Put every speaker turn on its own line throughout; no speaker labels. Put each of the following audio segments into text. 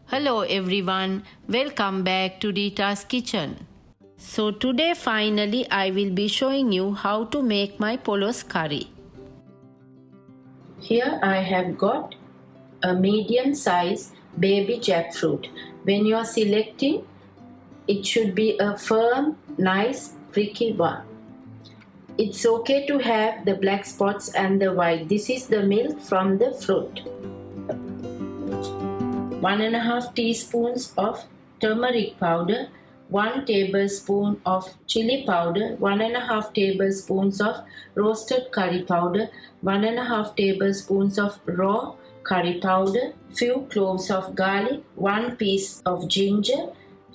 Hello everyone, welcome back to Rita's kitchen. So today finally I will be showing you how to make my Polos curry. Here I have got a medium size baby jackfruit. When you are selecting, it should be a firm, nice, pricky one. It's okay to have the black spots and the white. This is the milk from the fruit. 1.5 teaspoons of turmeric powder, 1 tablespoon of chili powder, 1.5 tablespoons of roasted curry powder, 1.5 tablespoons of raw curry powder, few cloves of garlic, 1 piece of ginger,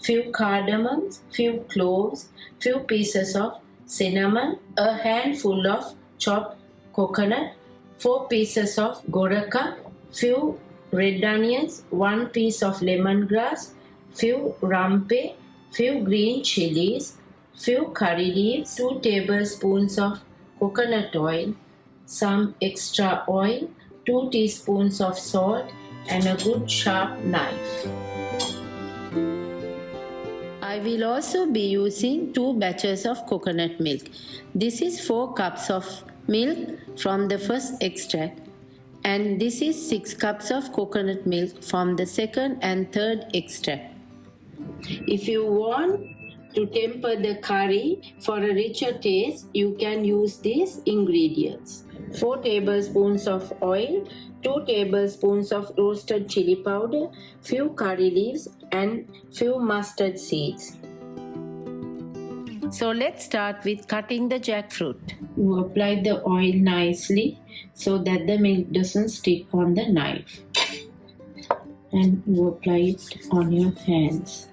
few cardamoms, few cloves, few pieces of cinnamon, a handful of chopped coconut, 4 pieces of goraka, few red onions, 1 piece of lemongrass, few rampe, few green chilies, few curry leaves, 2 tablespoons of coconut oil, some extra oil, 2 teaspoons of salt, and a good sharp knife. I will also be using 2 batches of coconut milk. This is 4 cups of milk from the first extract, and this is 6 cups of coconut milk from the second and third extract. If you want to temper the curry for a richer taste, you can use these ingredients. 4 tablespoons of oil, 2 tablespoons of roasted chili powder, few curry leaves, and few mustard seeds. So let's start with cutting the jackfruit. You apply the oil nicely so that the milk doesn't stick on the knife. And you apply it on your hands.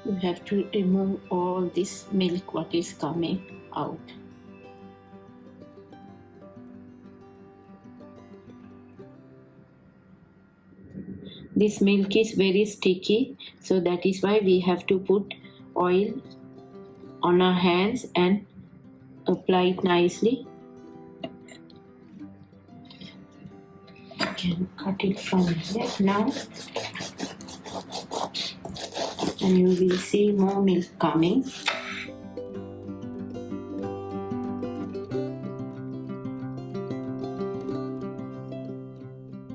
You have to remove all this milk what is coming out. This milk is very sticky, so that is why we have to put oil on our hands and apply it nicely. You can cut it from here now, and you will see more milk coming.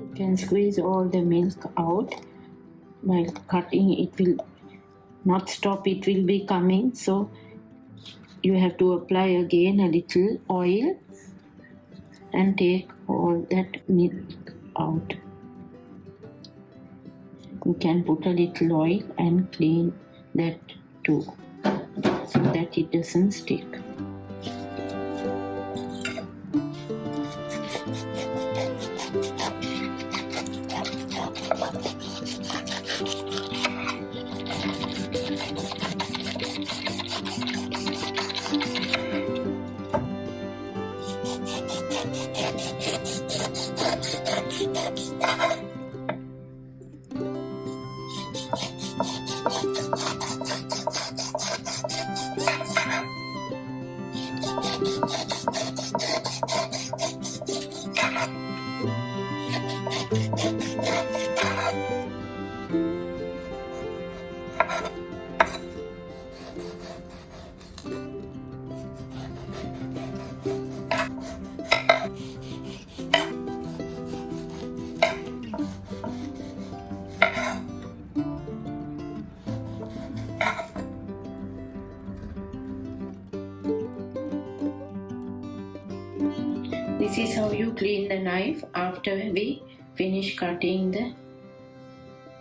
You can squeeze all the milk out. While cutting, it will not stop, it will be coming, so you have to apply again a little oil and take all that milk out. You can put a little oil and clean that too, so that it doesn't stick. This is how you clean the knife after we finish cutting the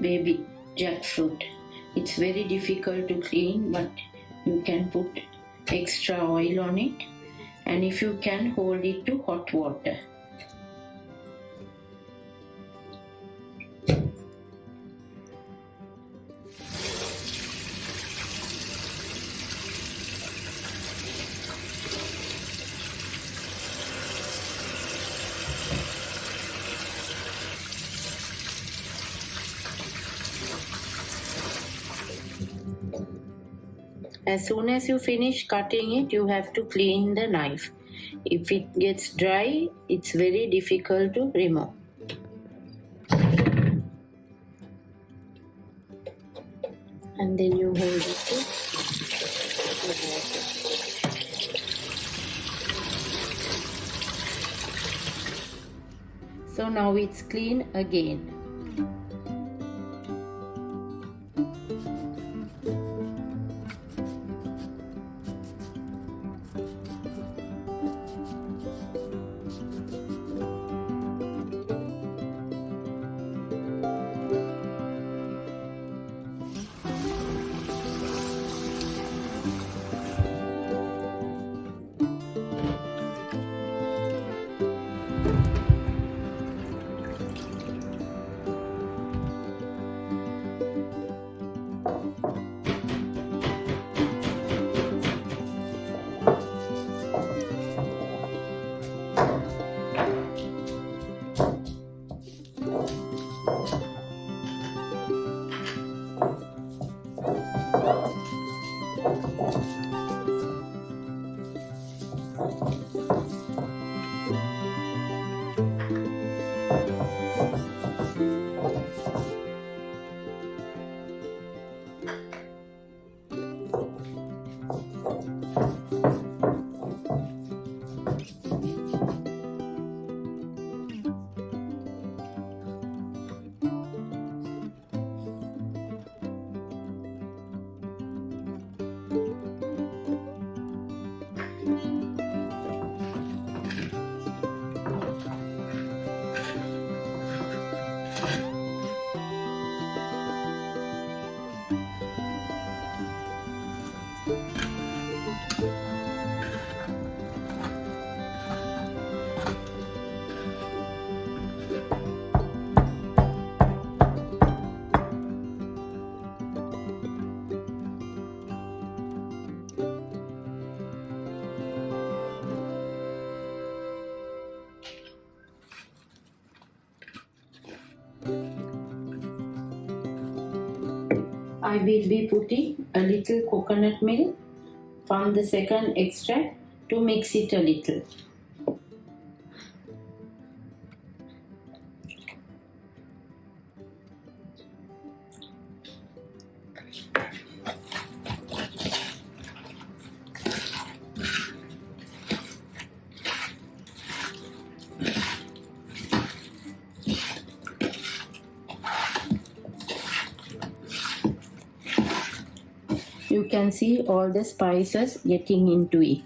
baby jackfruit. It's very difficult to clean, but you can put extra oil on it, and if you can, hold it to hot water. As soon as you finish cutting it, you have to clean the knife. If it gets dry, it's very difficult to remove. And then you hold it to the water. So now it's clean again. I will be putting a little coconut milk from the second extract to mix it a little. You can see all the spices getting into it.